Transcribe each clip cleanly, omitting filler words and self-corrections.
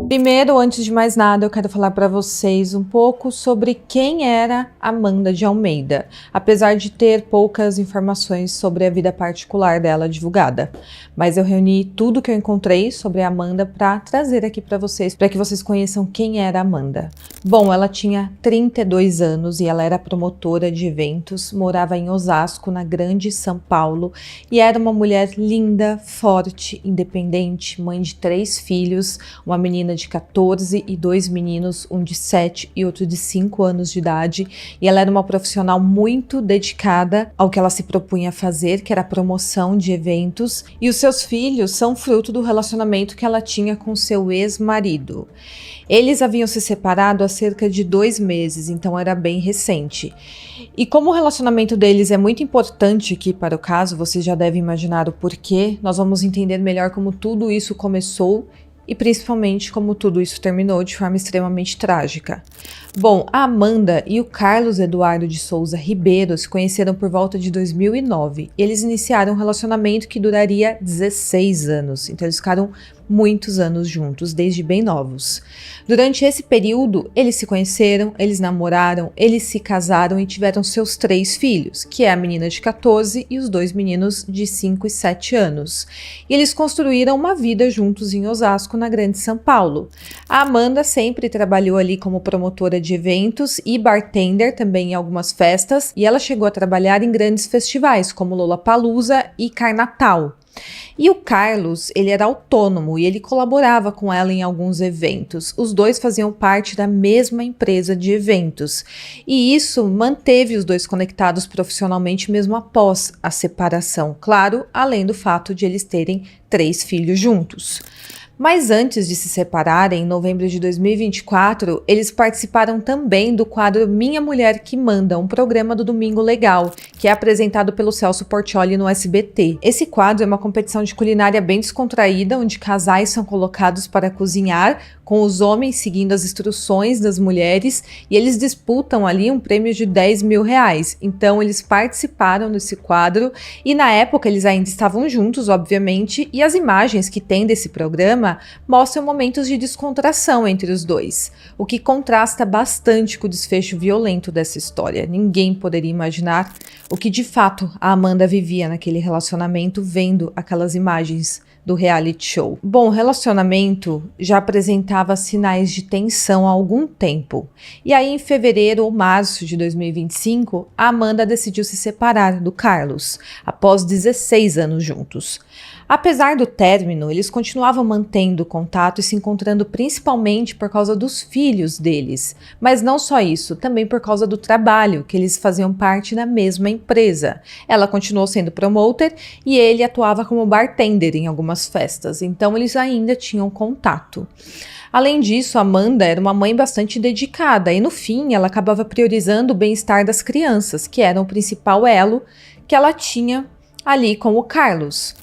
Primeiro, antes de mais nada, eu quero falar para vocês um pouco sobre quem era Amanda de Almeida, apesar de ter poucas informações sobre a vida particular dela divulgada. Mas eu reuni tudo que eu encontrei sobre a Amanda para trazer aqui para que vocês conheçam quem era Amanda. Bom, ela tinha 32 anos e ela era promotora de eventos, morava em Osasco, na Grande São Paulo, e era uma mulher linda, forte, independente, mãe de 3 filhos, uma menina de 14 e 2 meninos, um de 7 e outro de 5 anos de idade, e ela era uma profissional muito dedicada ao que ela se propunha a fazer, que era a promoção de eventos, e os seus filhos são fruto do relacionamento que ela tinha com seu ex-marido. Eles haviam se separado há cerca de 2 meses, então era bem recente. E como o relacionamento deles é muito importante aqui para o caso, vocês já devem imaginar o porquê, nós vamos entender melhor como tudo isso começou e principalmente como tudo isso terminou de forma extremamente trágica. Bom, a Amanda e o Carlos Eduardo de Souza Ribeiro se conheceram por volta de 2009. Eles iniciaram um relacionamento que duraria 16 anos, então eles ficaram muitos anos juntos, desde bem novos. Durante esse período, eles se conheceram, eles namoraram, eles se casaram e tiveram seus 3 filhos, que é a menina de 14 e os 2 meninos de 5 e 7 anos. E eles construíram uma vida juntos em Osasco, na Grande São Paulo. A Amanda sempre trabalhou ali como promotora de eventos e bartender também em algumas festas, e ela chegou a trabalhar em grandes festivais, como Lollapalooza e Carnatal. E o Carlos, ele era autônomo e ele colaborava com ela em alguns eventos. Os dois faziam parte da mesma empresa de eventos. E isso manteve os dois conectados profissionalmente mesmo após a separação. Claro, além do fato de eles terem 3 filhos juntos. Mas antes de se separarem, em novembro de 2024, eles participaram também do quadro Minha Mulher que Manda, um programa do Domingo Legal, que é apresentado pelo Celso Portiolli no SBT. Esse quadro é uma competição de culinária bem descontraída, onde casais são colocados para cozinhar, com os homens seguindo as instruções das mulheres, e eles disputam ali um prêmio de R$10 mil. Então eles participaram desse quadro, e na época eles ainda estavam juntos, obviamente, e as imagens que tem desse programa mostram momentos de descontração entre os dois, o que contrasta bastante com o desfecho violento dessa história. Ninguém poderia imaginar o que de fato a Amanda vivia naquele relacionamento vendo aquelas imagens do reality show. Bom, o relacionamento já apresentava sinais de tensão há algum tempo. E aí, em fevereiro ou março de 2025, a Amanda decidiu se separar do Carlos, após 16 anos juntos. Apesar do término, eles continuavam mantendo contato e se encontrando principalmente por causa dos filhos deles. Mas não só isso, também por causa do trabalho, que eles faziam parte da mesma empresa. Ela continuou sendo promoter e ele atuava como bartender em algumas festas, então eles ainda tinham contato. Além disso, Amanda era uma mãe bastante dedicada e no fim ela acabava priorizando o bem-estar das crianças, que era o principal elo que ela tinha ali com o Carlos.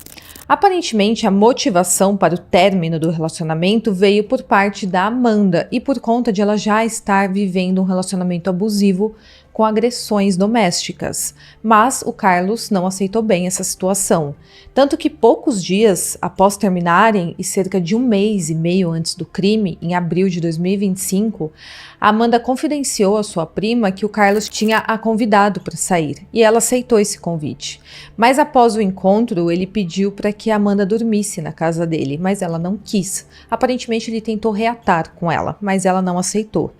Aparentemente, a motivação para o término do relacionamento veio por parte da Amanda e por conta de ela já estar vivendo um relacionamento abusivo com agressões domésticas. Mas o Carlos não aceitou bem essa situação. Tanto que poucos dias após terminarem e cerca de 1 mês e meio antes do crime, em abril de 2025, a Amanda confidenciou à sua prima que o Carlos tinha a convidado para sair e ela aceitou esse convite. Mas após o encontro, ele pediu para que a Amanda dormisse na casa dele, mas ela não quis. Aparentemente ele tentou reatar com ela, mas ela não aceitou.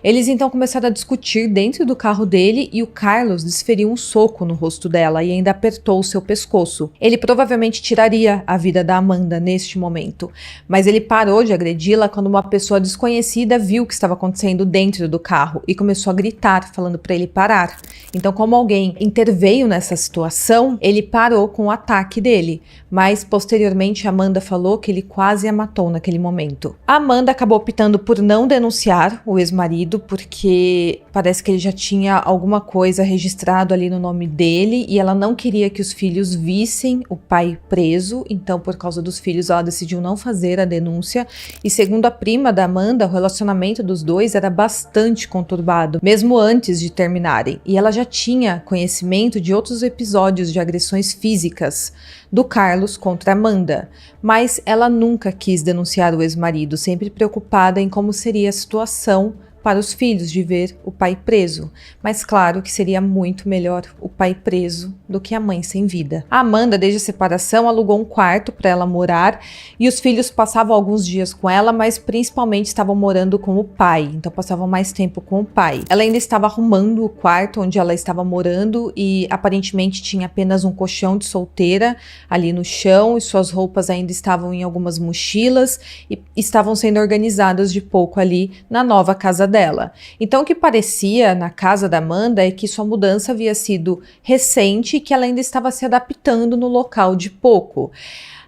Eles então começaram a discutir dentro do carro dele e o Carlos desferiu um soco no rosto dela e ainda apertou o seu pescoço. Ele provavelmente tiraria a vida da Amanda neste momento, mas ele parou de agredi-la quando uma pessoa desconhecida viu o que estava acontecendo dentro do carro e começou a gritar, falando para ele parar. Então, como alguém interveio nessa situação, ele parou com o ataque dele, mas posteriormente Amanda falou que ele quase a matou naquele momento. A Amanda acabou optando por não denunciar o ex-marido porque parece que ele já tinha tinha alguma coisa registrado ali no nome dele e ela não queria que os filhos vissem o pai preso, então por causa dos filhos ela decidiu não fazer a denúncia. E segundo a prima da Amanda, o relacionamento dos dois era bastante conturbado, mesmo antes de terminarem, e ela já tinha conhecimento de outros episódios de agressões físicas do Carlos contra Amanda, mas ela nunca quis denunciar o ex-marido, sempre preocupada em como seria a situação para os filhos de ver o pai preso, mas claro que seria muito melhor o pai preso do que a mãe sem vida. A Amanda, desde a separação, alugou um quarto para ela morar e os filhos passavam alguns dias com ela, mas principalmente estavam morando com o pai, então passavam mais tempo com o pai. Ela ainda estava arrumando o quarto onde ela estava morando e aparentemente tinha apenas um colchão de solteira ali no chão e suas roupas ainda estavam em algumas mochilas e estavam sendo organizadas de pouco ali na nova casa dela. Então o que parecia na casa da Amanda é que sua mudança havia sido recente e que ela ainda estava se adaptando no local de pouco.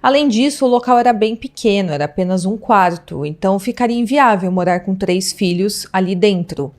Além disso, o local era bem pequeno, era apenas um quarto, então ficaria inviável morar com 3 filhos ali dentro.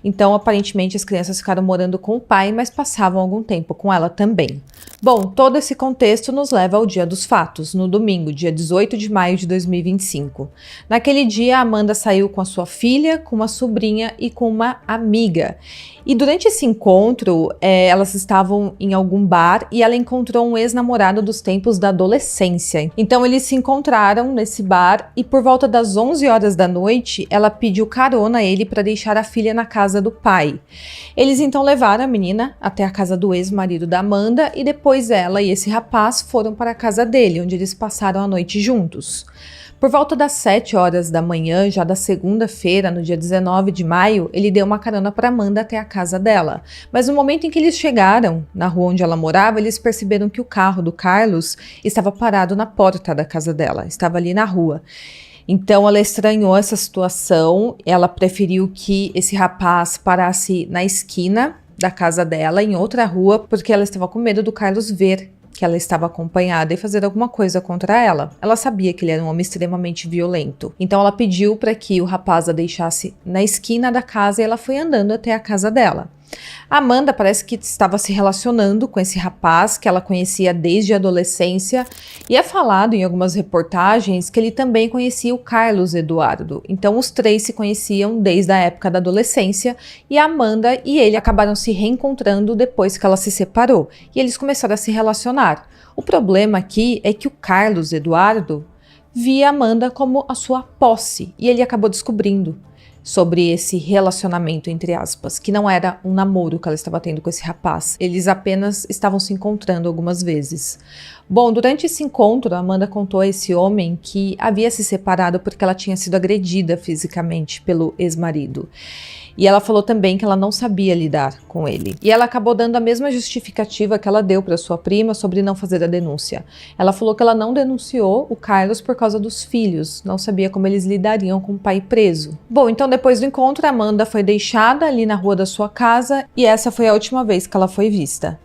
Então, aparentemente, as crianças ficaram morando com o pai, mas passavam algum tempo com ela também. Bom, todo esse contexto nos leva ao dia dos fatos, no domingo, dia 18 de maio de 2025. Naquele dia, a Amanda saiu com a sua filha, com uma sobrinha e com uma amiga. E durante esse encontro, elas estavam em algum bar e ela encontrou um ex-namorado dos tempos da adolescência. Então, eles se encontraram nesse bar e por volta das 11 horas da noite, ela pediu carona a ele para deixar a filha na casa do pai. Eles então levaram a menina até a casa do ex-marido da Amanda e depois ela e esse rapaz foram para a casa dele, onde eles passaram a noite juntos. Por volta das 7 horas da manhã, já da segunda-feira, no dia 19 de maio, ele deu uma carona para Amanda até a casa dela. Mas no momento em que eles chegaram na rua onde ela morava, eles perceberam que o carro do Carlos estava parado na porta da casa dela, estava ali na rua. Então ela estranhou essa situação, ela preferiu que esse rapaz parasse na esquina da casa dela, em outra rua, porque ela estava com medo do Carlos ver que ela estava acompanhada e fazer alguma coisa contra ela. Ela sabia que ele era um homem extremamente violento. Então ela pediu para que o rapaz a deixasse na esquina da casa e ela foi andando até a casa dela. A Amanda parece que estava se relacionando com esse rapaz que ela conhecia desde a adolescência e é falado em algumas reportagens que ele também conhecia o Carlos Eduardo. Então os 3 se conheciam desde a época da adolescência e a Amanda e ele acabaram se reencontrando depois que ela se separou e eles começaram a se relacionar. O problema aqui é que o Carlos Eduardo via a Amanda como a sua posse e ele acabou descobrindo sobre esse relacionamento, entre aspas, que não era um namoro que ela estava tendo com esse rapaz. Eles apenas estavam se encontrando algumas vezes. Bom, durante esse encontro, a Amanda contou a esse homem que havia se separado porque ela tinha sido agredida fisicamente pelo ex-marido. E ela falou também que ela não sabia lidar com ele. E ela acabou dando a mesma justificativa que ela deu para sua prima sobre não fazer a denúncia. Ela falou que ela não denunciou o Carlos por causa dos filhos, não sabia como eles lidariam com o pai preso. Bom, então depois do encontro, a Amanda foi deixada ali na rua da sua casa e essa foi a última vez que ela foi vista.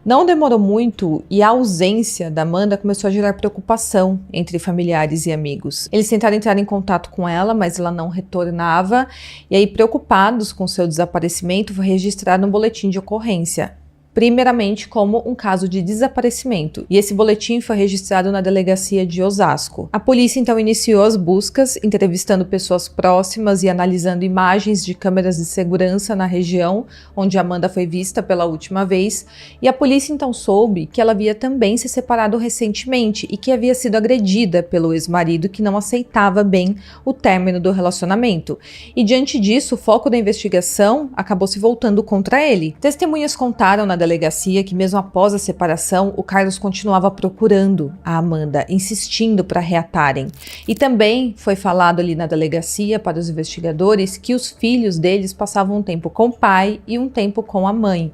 Não demorou muito e a ausência da Amanda começou a gerar preocupação entre familiares e amigos. Eles tentaram entrar em contato com ela, mas ela não retornava. E aí, preocupados com seu desaparecimento, foi registrado um boletim de ocorrência. Primeiramente como um caso de desaparecimento, e esse boletim foi registrado na delegacia de Osasco. A polícia então iniciou as buscas, entrevistando pessoas próximas e analisando imagens de câmeras de segurança na região onde Amanda foi vista pela última vez, e a polícia então soube que ela havia também se separado recentemente e que havia sido agredida pelo ex-marido que não aceitava bem o término do relacionamento. E diante disso, o foco da investigação acabou se voltando contra ele. Testemunhas contaram na delegacia que mesmo após a separação, o Carlos continuava procurando a Amanda, insistindo para reatarem. E também foi falado ali na delegacia para os investigadores que os filhos deles passavam um tempo com o pai e um tempo com a mãe.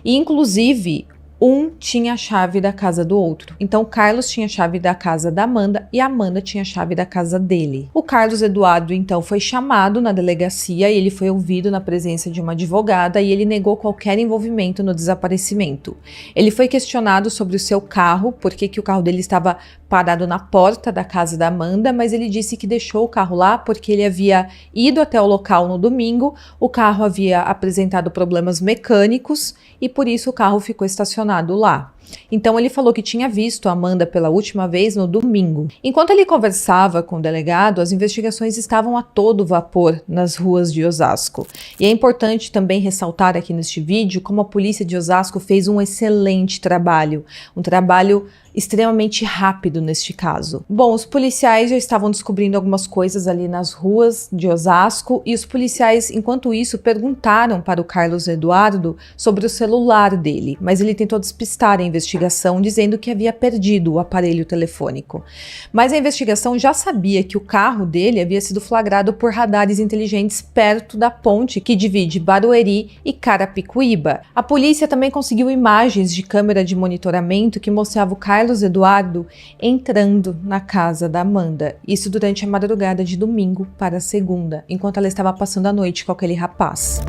E inclusive um tinha a chave da casa do outro. Então, o Carlos tinha a chave da casa da Amanda e a Amanda tinha a chave da casa dele. O Carlos Eduardo, então, foi chamado na delegacia e ele foi ouvido na presença de uma advogada e ele negou qualquer envolvimento no desaparecimento. Ele foi questionado sobre o seu carro, porque que o carro dele estava parado na porta da casa da Amanda, mas ele disse que deixou o carro lá porque ele havia ido até o local no domingo, o carro havia apresentado problemas mecânicos e por isso o carro ficou estacionado lá. Então ele falou que tinha visto a Amanda pela última vez no domingo. Enquanto ele conversava com o delegado, as investigações estavam a todo vapor nas ruas de Osasco. E é importante também ressaltar aqui neste vídeo como a polícia de Osasco fez um excelente trabalho, um trabalho extremamente rápido neste caso. Bom, os policiais já estavam descobrindo algumas coisas ali nas ruas de Osasco e os policiais, enquanto isso, perguntaram para o Carlos Eduardo sobre o celular dele, mas ele tentou despistar a investigação, dizendo que havia perdido o aparelho telefônico. Mas a investigação já sabia que o carro dele havia sido flagrado por radares inteligentes perto da ponte que divide Barueri e Carapicuíba. A polícia também conseguiu imagens de câmera de monitoramento que mostrava o Carlos Eduardo entrando na casa da Amanda, isso durante a madrugada de domingo para segunda, enquanto ela estava passando a noite com aquele rapaz.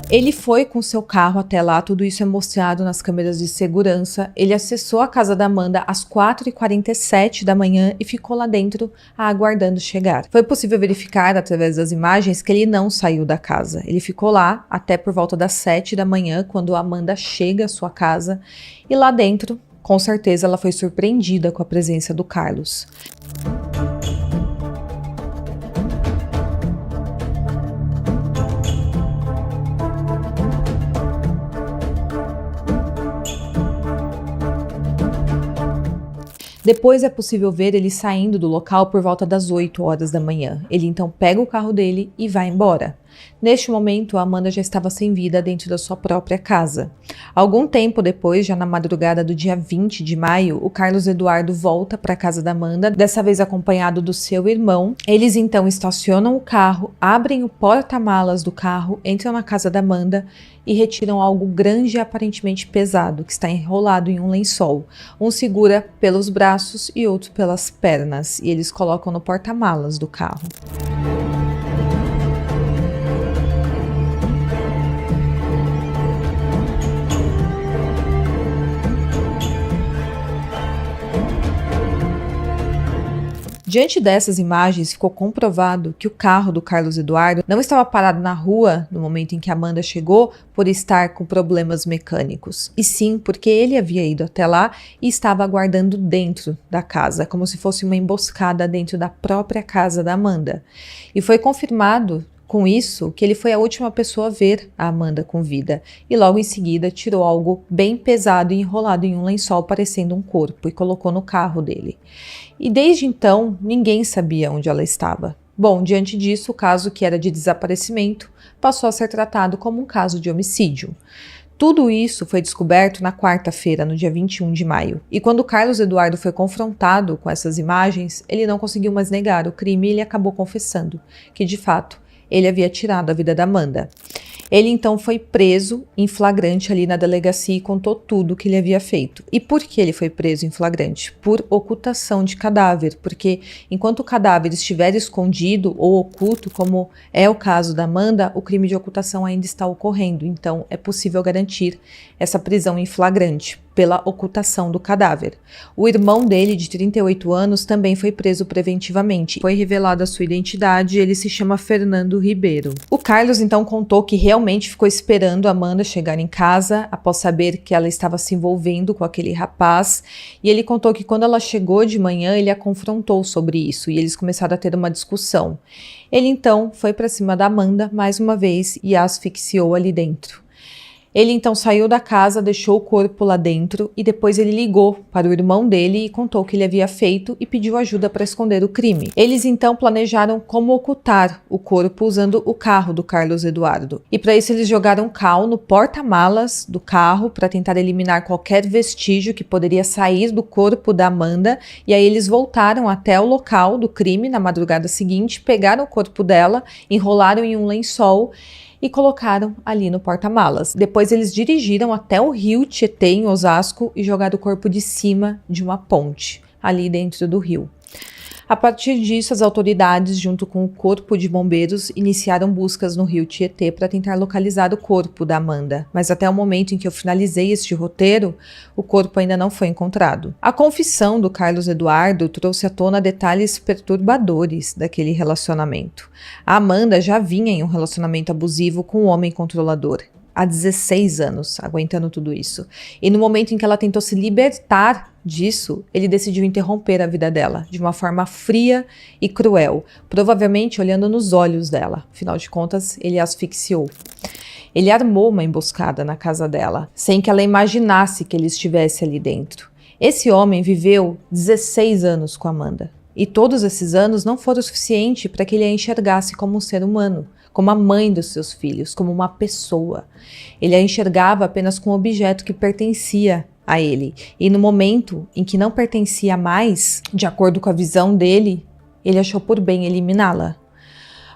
Ele foi com seu carro até lá, tudo isso é mostrado nas câmeras de segurança. Ele acessou a casa da Amanda às 4h47 da manhã e ficou lá dentro aguardando chegar. Foi possível verificar através das imagens que ele não saiu da casa. Ele ficou lá até por volta das 7 da manhã, quando a Amanda chega à sua casa e lá dentro, com certeza, ela foi surpreendida com a presença do Carlos. Depois é possível ver ele saindo do local por volta das 8 horas da manhã. Ele então pega o carro dele e vai embora. Neste momento, a Amanda já estava sem vida dentro da sua própria casa. Algum tempo depois, já na madrugada do dia 20 de maio, o Carlos Eduardo volta para a casa da Amanda, dessa vez acompanhado do seu irmão. Eles então estacionam o carro, abrem o porta-malas do carro, entram na casa da Amanda e retiram algo grande e aparentemente pesado, que está enrolado em um lençol. Um segura pelos braços e outro pelas pernas, e eles colocam no porta-malas do carro. Diante dessas imagens, ficou comprovado que o carro do Carlos Eduardo não estava parado na rua no momento em que Amanda chegou por estar com problemas mecânicos, e sim porque ele havia ido até lá e estava aguardando dentro da casa, como se fosse uma emboscada dentro da própria casa da Amanda. E foi confirmado com isso que ele foi a última pessoa a ver a Amanda com vida e logo em seguida tirou algo bem pesado e enrolado em um lençol parecendo um corpo e colocou no carro dele. E desde então ninguém sabia onde ela estava. Bom, diante disso, o caso, que era de desaparecimento, passou a ser tratado como um caso de homicídio. Tudo isso foi descoberto na quarta-feira, no dia 21 de maio. E quando Carlos Eduardo foi confrontado com essas imagens, ele não conseguiu mais negar o crime e ele acabou confessando que, de fato, ele havia tirado a vida da Amanda. Ele então foi preso em flagrante ali na delegacia e contou tudo o que ele havia feito. E por que ele foi preso em flagrante? Por ocultação de cadáver, porque enquanto o cadáver estiver escondido ou oculto, como é o caso da Amanda, o crime de ocultação ainda está ocorrendo. Então é possível garantir essa prisão em flagrante pela ocultação do cadáver. O irmão dele, de 38 anos, também foi preso preventivamente. Foi revelada a sua identidade e ele se chama Fernando Ribeiro. O Carlos então contou que realmente ficou esperando a Amanda chegar em casa após saber que ela estava se envolvendo com aquele rapaz, e ele contou que quando ela chegou de manhã ele a confrontou sobre isso e eles começaram a ter uma discussão. Ele então foi para cima da Amanda mais uma vez e a asfixiou ali dentro. Ele então saiu da casa, deixou o corpo lá dentro e depois ele ligou para o irmão dele e contou o que ele havia feito e pediu ajuda para esconder o crime. Eles então planejaram como ocultar o corpo usando o carro do Carlos Eduardo. E para isso eles jogaram cal no porta-malas do carro para tentar eliminar qualquer vestígio que poderia sair do corpo da Amanda, e aí eles voltaram até o local do crime na madrugada seguinte, pegaram o corpo dela, enrolaram em um lençol e colocaram ali no porta-malas. Depois eles dirigiram até o rio Tietê, em Osasco, e jogaram o corpo de cima de uma ponte, ali dentro do rio. A partir disso, as autoridades, junto com o corpo de bombeiros, iniciaram buscas no rio Tietê para tentar localizar o corpo da Amanda. Mas até o momento em que eu finalizei este roteiro, o corpo ainda não foi encontrado. A confissão do Carlos Eduardo trouxe à tona detalhes perturbadores daquele relacionamento. A Amanda já vinha em um relacionamento abusivo com um homem controlador. Há 16 anos, aguentando tudo isso. E no momento em que ela tentou se libertar disso, ele decidiu interromper a vida dela de uma forma fria e cruel, provavelmente olhando nos olhos dela. Afinal de contas, ele a asfixiou. Ele armou uma emboscada na casa dela, sem que ela imaginasse que ele estivesse ali dentro. Esse homem viveu 16 anos com Amanda. E todos esses anos não foram suficiente para que ele a enxergasse como um ser humano, como a mãe dos seus filhos, como uma pessoa. Ele a enxergava apenas como um objeto que pertencia a ele. E no momento em que não pertencia mais, de acordo com a visão dele, ele achou por bem eliminá-la.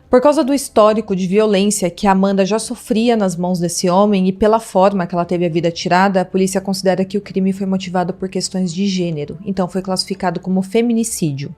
Por causa do histórico de violência que a Amanda já sofria nas mãos desse homem e pela forma que ela teve a vida tirada, a polícia considera que o crime foi motivado por questões de gênero, então foi classificado como feminicídio.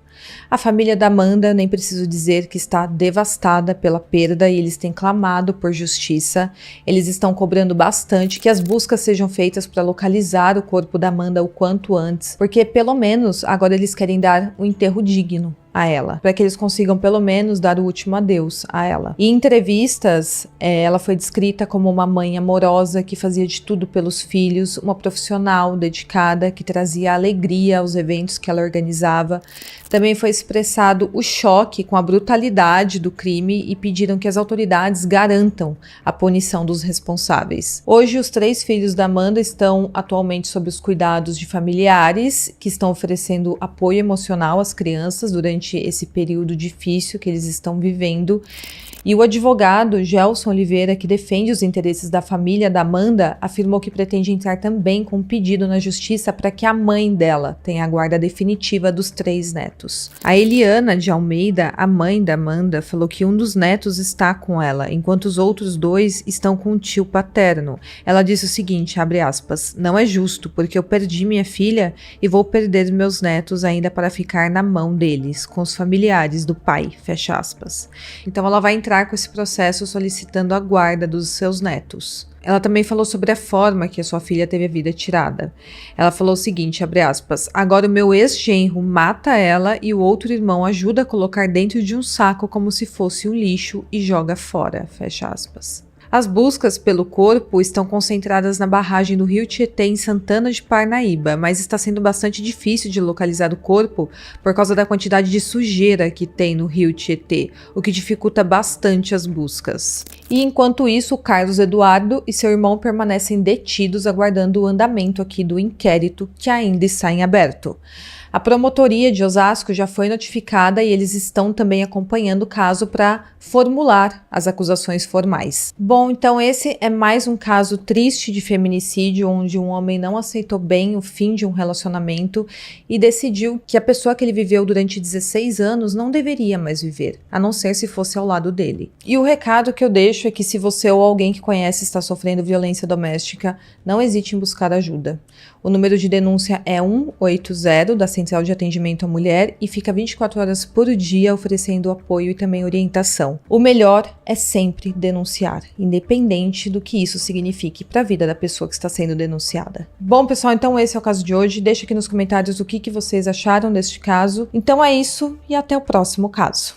A família da Amanda, nem preciso dizer que está devastada pela perda e eles têm clamado por justiça. Eles estão cobrando bastante que as buscas sejam feitas para localizar o corpo da Amanda o quanto antes, porque pelo menos agora eles querem dar um enterro digno a ela, para que eles consigam pelo menos dar o último adeus a ela. E em entrevistas, ela foi descrita como uma mãe amorosa que fazia de tudo pelos filhos, uma profissional dedicada que trazia alegria aos eventos que ela organizava. Também foi expressado o choque com a brutalidade do crime e pediram que as autoridades garantam a punição dos responsáveis. Hoje, os 3 filhos da Amanda estão atualmente sob os cuidados de familiares que estão oferecendo apoio emocional às crianças durante esse período difícil que eles estão vivendo. E o advogado Gelson Oliveira, que defende os interesses da família da Amanda, afirmou que pretende entrar também com um pedido na justiça para que a mãe dela tenha a guarda definitiva dos 3 netos. A Eliana de Almeida, a mãe da Amanda, falou que um dos netos está com ela, enquanto os outros 2 estão com o tio paterno. Ela disse o seguinte, abre aspas, não é justo, porque eu perdi minha filha e vou perder meus netos ainda para ficar na mão deles, com os familiares do pai, fecha aspas. Então ela vai entrar com esse processo solicitando a guarda dos seus netos. Ela também falou sobre a forma que a sua filha teve a vida tirada. Ela falou o seguinte, abre aspas, agora o meu ex-genro mata ela e o outro irmão ajuda a colocar dentro de um saco como se fosse um lixo e joga fora, fecha aspas. As buscas pelo corpo estão concentradas na barragem do rio Tietê em Santana de Parnaíba, mas está sendo bastante difícil de localizar o corpo por causa da quantidade de sujeira que tem no rio Tietê, o que dificulta bastante as buscas. E enquanto isso, o Carlos Eduardo e seu irmão permanecem detidos aguardando o andamento aqui do inquérito que ainda está em aberto. A promotoria de Osasco já foi notificada e eles estão também acompanhando o caso para formular as acusações formais. Bom, então esse é mais um caso triste de feminicídio, onde um homem não aceitou bem o fim de um relacionamento e decidiu que a pessoa que ele viveu durante 16 anos não deveria mais viver, a não ser se fosse ao lado dele. E o recado que eu deixo é que se você ou alguém que conhece está sofrendo violência doméstica, não hesite em buscar ajuda. O número de denúncia é 180 da Central de Atendimento à Mulher e fica 24 horas por dia oferecendo apoio e também orientação. O melhor é sempre denunciar, independente do que isso signifique para a vida da pessoa que está sendo denunciada. Bom, pessoal, então esse é o caso de hoje. Deixa aqui nos comentários o que vocês acharam deste caso. Então é isso e até o próximo caso.